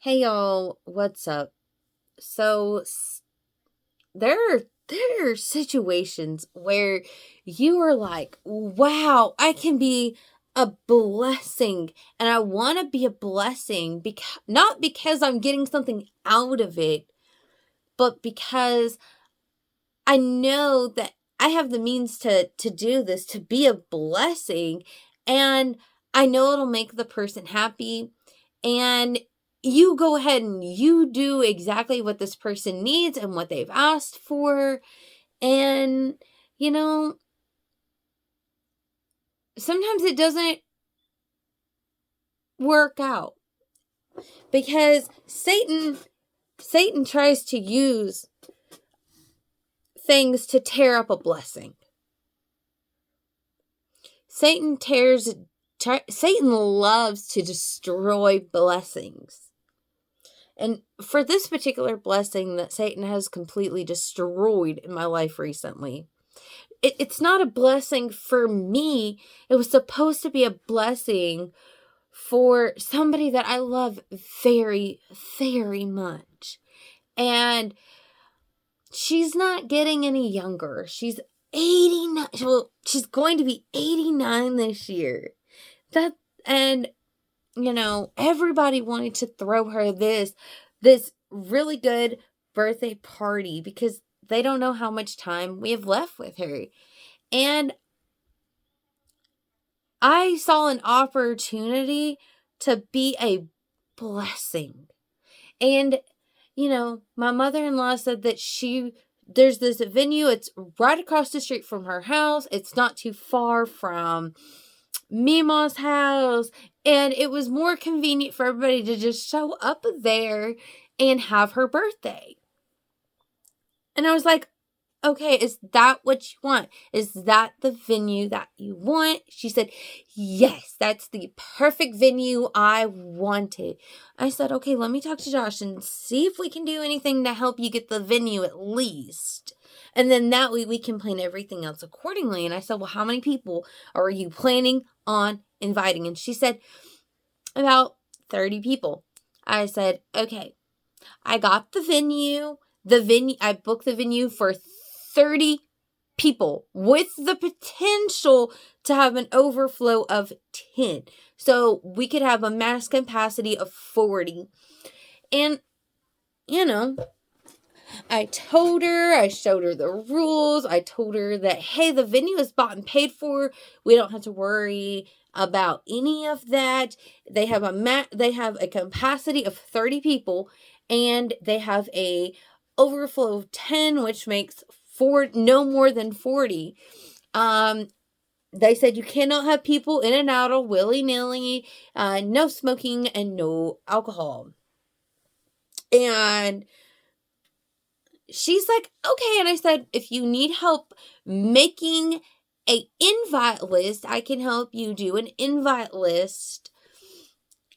Hey y'all, what's up? So there are situations where you are like, "Wow, I can be a blessing." And I want to be a blessing because not because I'm getting something out of it, but because I know that I have the means to do this, to be a blessing, and I know it'll make the person happy. And you go ahead and you do exactly what this person needs and what they've asked for. And, you know, sometimes it doesn't work out because Satan tries to use things to tear up a blessing. Satan loves to destroy blessings. And for this particular blessing that Satan has completely destroyed in my life recently, it's not a blessing for me. It was supposed to be a blessing for somebody that I love very, very much. And she's not getting any younger. She's 89. Well, she's going to be 89 this year. And everybody wanted to throw her this really good birthday party because they don't know how much time we have left with her. And I saw an opportunity to be a blessing. And my mother-in-law said that there's this venue, it's right across the street from her house. It's not too far from Mima's house, and it was more convenient for everybody to just show up there and have her birthday. And I was like, okay, is that what you want? Is that the venue that you want? She said, yes, that's the perfect venue I wanted. I said, okay, let me talk to Josh and see if we can do anything to help you get the venue at least. And then that way we can plan everything else accordingly. And I said, well, how many people are you planning on inviting? And she said, about 30 people. I said, okay, I got the venue. I booked the venue for 30 people with the potential to have an overflow of 10. So we could have a max capacity of 40. And, I showed her the rules. I told her that, hey, the venue is bought and paid for. We don't have to worry about any of that. They have a capacity of 30 people, and they have a overflow of 10, which makes no more than 40. They said you cannot have people in and out of willy-nilly, no smoking and no alcohol. And she's like, okay. And I said, if you need help making a invite list, I can help you do an invite list.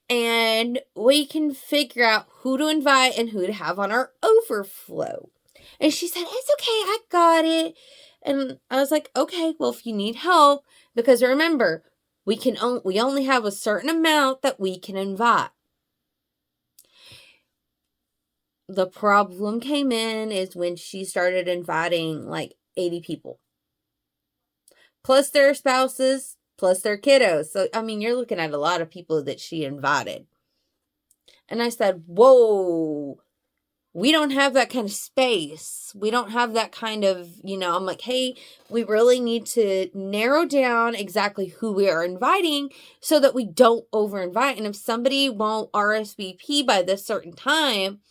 And we can figure out who to invite and who to have on our overflow. And she said, it's okay, I got it. And I was like, okay, well, if you need help, because remember, we only have a certain amount that we can invite. The problem came in is when she started inviting like 80 people. Plus their spouses, plus their kiddos. So, I mean, you're looking at a lot of people that she invited. And I said, whoa, we don't have that kind of space. We don't have that kind of, I'm like, hey, we really need to narrow down exactly who we are inviting so that we don't over-invite. And if somebody won't RSVP by this certain time,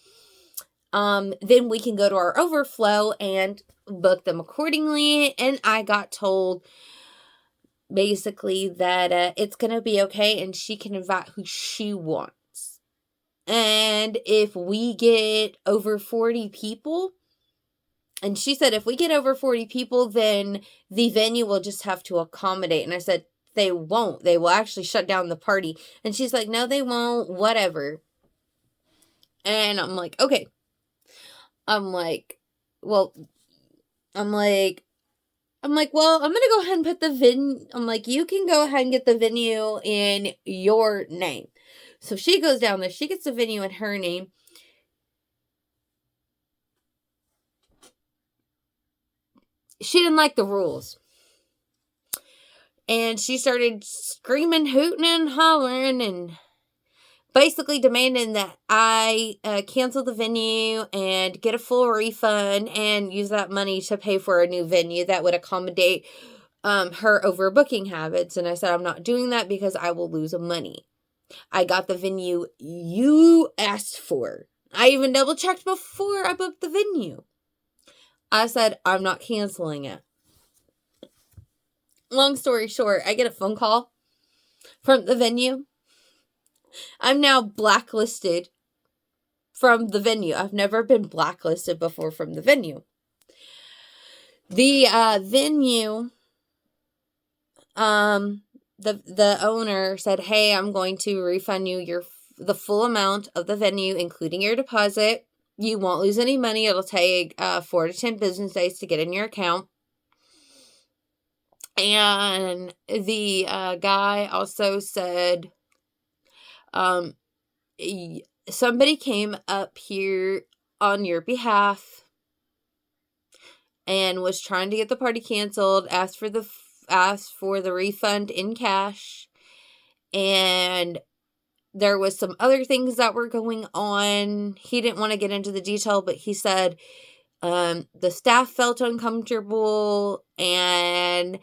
then we can go to our overflow and book them accordingly. And I got told basically that it's going to be okay and she can invite who she wants. And if we get over 40 people, and she said if we get over 40 people, then the venue will just have to accommodate. And I said, they won't. They will actually shut down the party. And she's like, no, they won't. Whatever. And I'm like, okay. I'm like, well, I'm going to go ahead and put I'm like, you can go ahead and get the venue in your name. So she goes down there. She gets the venue in her name. She didn't like the rules. And she started screaming, hooting, and hollering, and basically demanding that I cancel the venue and get a full refund and use that money to pay for a new venue that would accommodate her overbooking habits. And I said, I'm not doing that because I will lose money. I got the venue you asked for. I even double checked before I booked the venue. I said, I'm not canceling it. Long story short, I get a phone call from the venue. I'm now blacklisted from the venue. I've never been blacklisted before from the venue. The venue, the owner said, hey, I'm going to refund you the full amount of the venue, including your deposit. You won't lose any money. It'll take 4 to 10 business days to get in your account. And the guy also said, somebody came up here on your behalf and was trying to get the party canceled, asked for the refund in cash, and there was some other things that were going on. He didn't want to get into the detail, but he said the staff felt uncomfortable, and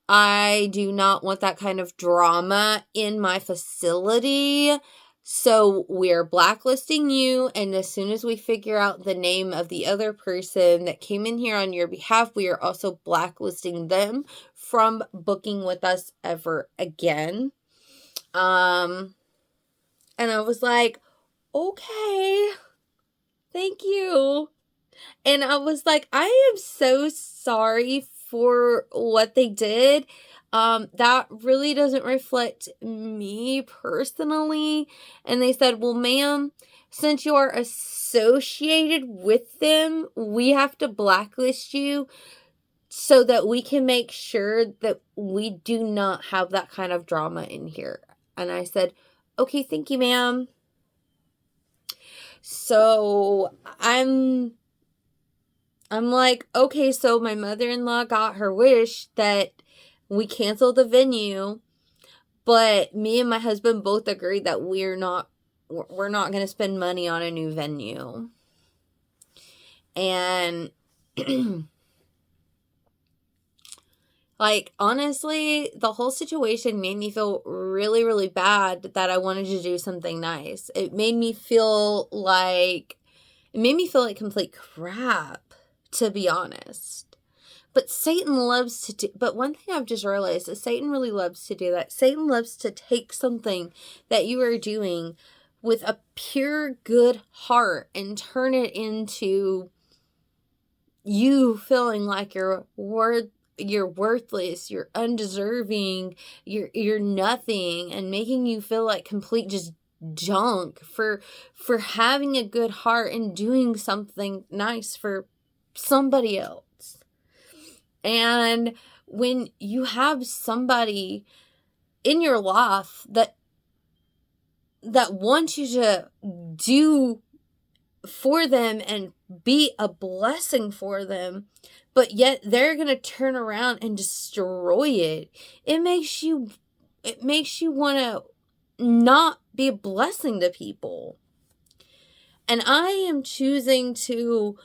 I do not want that kind of drama in my facility. So we're blacklisting you, and as soon as we figure out the name of the other person that came in here on your behalf, we are also blacklisting them from booking with us ever again. And I was like, okay, thank you. And I was like, I am so sorry for what they did. That really doesn't reflect me personally. And they said, well, ma'am, since you are associated with them, we have to blacklist you so that we can make sure that we do not have that kind of drama in here. And I said, okay, thank you, ma'am. So I'm like, okay, so my mother-in-law got her wish that we cancel the venue, but me and my husband both agreed that we're not going to spend money on a new venue. And like, honestly, the whole situation made me feel really, really bad that I wanted to do something nice. It made me feel like complete crap, to be honest. But Satan loves to do, but one thing I've just realized is Satan really loves to do that. Satan loves to take something that you are doing with a pure good heart and turn it into you feeling like you're worthless, you're undeserving, you're nothing, and making you feel like complete just junk for having a good heart and doing something nice for somebody else. And when you have somebody in your life that wants you to do for them and be a blessing for them, but yet they're going to turn around and destroy it, it makes you want to not be a blessing to people. And I am choosing to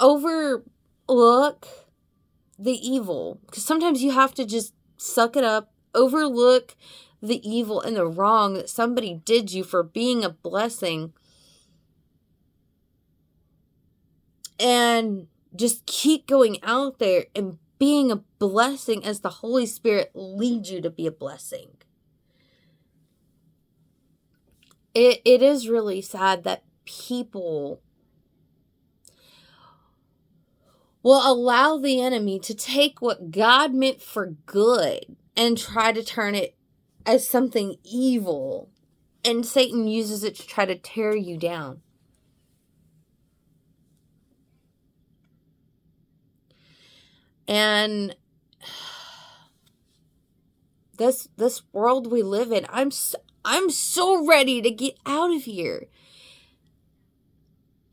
overlook the evil, because sometimes you have to just suck it up, overlook the evil and the wrong that somebody did you for being a blessing, and just keep going out there and being a blessing as the Holy Spirit leads you to be a blessing. It is really sad that people will allow the enemy to take what God meant for good and try to turn it as something evil. And Satan uses it to try to tear you down. And this world we live in. I'm so ready to get out of here.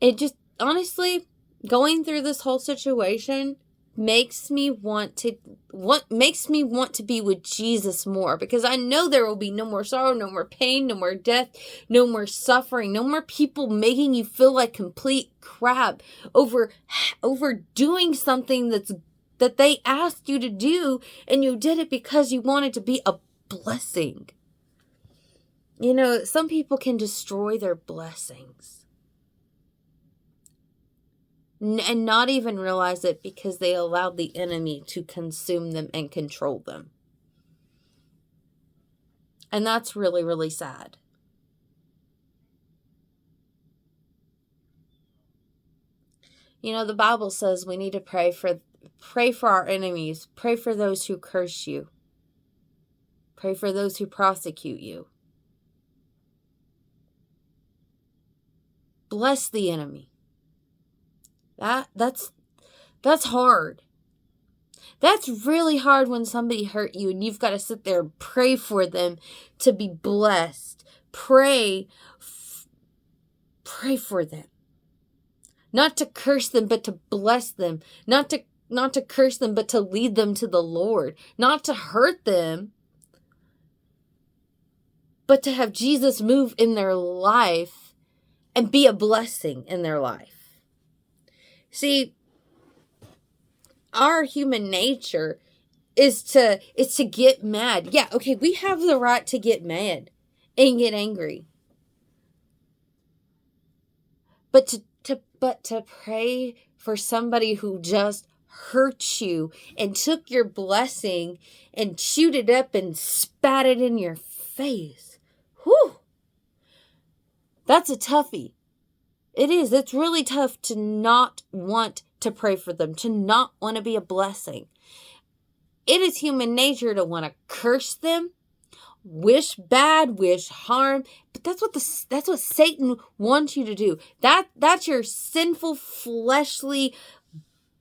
It just, honestly, going through this whole situation makes me want to be with Jesus more, because I know there will be no more sorrow, no more pain, no more death, no more suffering, no more people making you feel like complete crap over doing something that they asked you to do, and you did it because you wanted to be a blessing. You know, some people can destroy their blessings and not even realize it, because they allowed the enemy to consume them and control them. And that's really, really sad. You know, the Bible says we need to pray for our enemies, pray for those who curse you, pray for those who prosecute you. Bless the enemy. That's hard. That's really hard when somebody hurt you and you've got to sit there and pray for them to be blessed. Pray for them. Not to curse them, but to bless them. Not to curse them, but to lead them to the Lord. Not to hurt them, but to have Jesus move in their life and be a blessing in their life. See, our human nature is to get mad. Yeah, okay, we have the right to get mad and get angry. But to pray for somebody who just hurt you and took your blessing and chewed it up and spat it in your face. Whew. That's a toughie. It is. It's really tough to not want to pray for them, to not want to be a blessing. It is human nature to want to curse them, wish bad, wish harm, but that's what Satan wants you to do. That's your sinful fleshly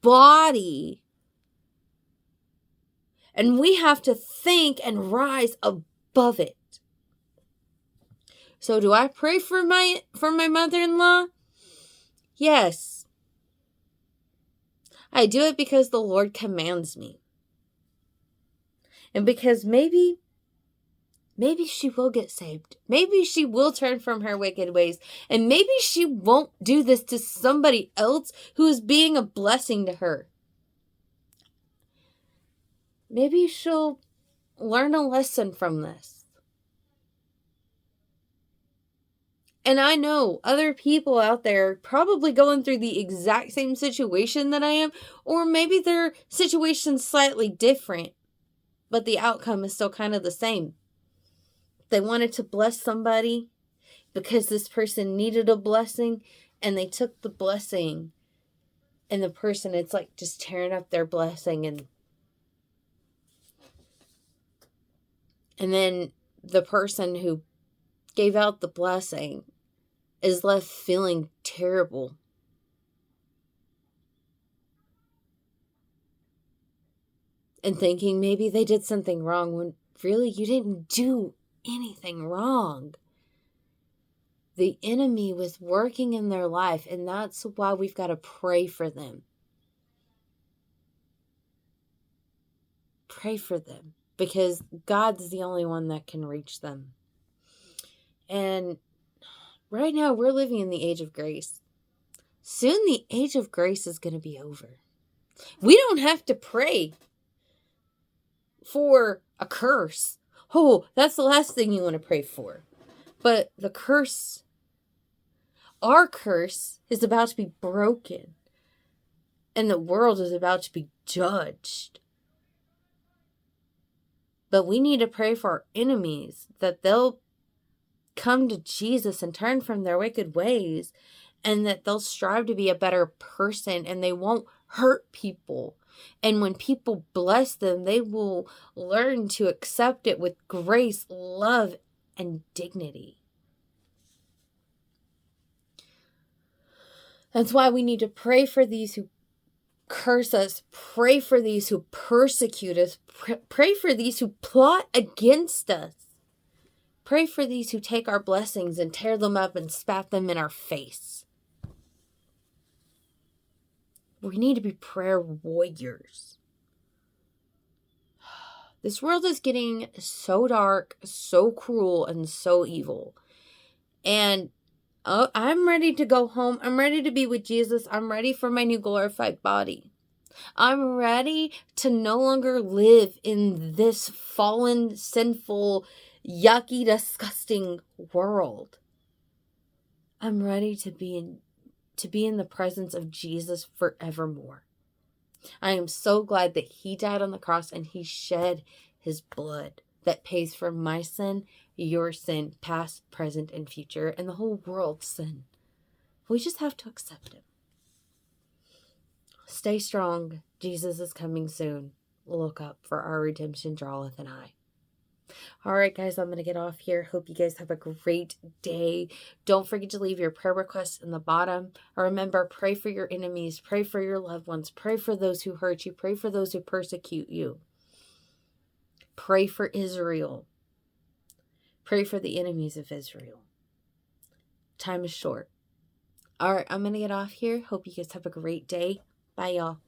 body. And we have to think and rise above it. So do I pray for my mother-in-law? Yes. I do it because the Lord commands me. And because maybe she will get saved. Maybe she will turn from her wicked ways. And maybe she won't do this to somebody else who is being a blessing to her. Maybe she'll learn a lesson from this. And I know other people out there probably going through the exact same situation that I am, or maybe their situation's slightly different, but the outcome is still kind of the same. They wanted to bless somebody because this person needed a blessing, and they took the blessing, and the person, it's like just tearing up their blessing, and then the person who gave out the blessing is left feeling terrible. And thinking maybe they did something wrong, when really you didn't do anything wrong. The enemy was working in their life, and that's why we've got to pray for them. Pray for them, because God's the only one that can reach them. And right now, we're living in the age of grace. Soon the age of grace is going to be over. We don't have to pray for a curse. Oh, that's the last thing you want to pray for. But the curse, our curse, is about to be broken. And the world is about to be judged. But we need to pray for our enemies, that they'll come to Jesus and turn from their wicked ways, and that they'll strive to be a better person, and they won't hurt people. And when people bless them, they will learn to accept it with grace, love, and dignity. That's why we need to pray for these curse us. Pray for these who persecute us. Pray for these who plot against us. Pray for these who take our blessings and tear them up and spat them in our face. We need to be prayer warriors. This world is getting so dark, so cruel, and so evil. And I'm ready to go home. I'm ready to be with Jesus. I'm ready for my new glorified body. I'm ready to no longer live in this fallen, sinful, yucky, disgusting world. I'm ready to be in the presence of Jesus forevermore. I am so glad that he died on the cross and he shed his blood that pays for my sin, your sin, past, present, and future, and the whole world's sin. We just have to accept him. Stay strong. Jesus is coming soon. Look up, for our redemption draweth nigh. All right, guys, I'm going to get off here. Hope you guys have a great day. Don't forget to leave your prayer requests in the bottom. Or remember, pray for your enemies. Pray for your loved ones. Pray for those who hurt you. Pray for those who persecute you. Pray for Israel. Pray for the enemies of Israel. Time is short. All right, I'm going to get off here. Hope you guys have a great day. Bye, y'all.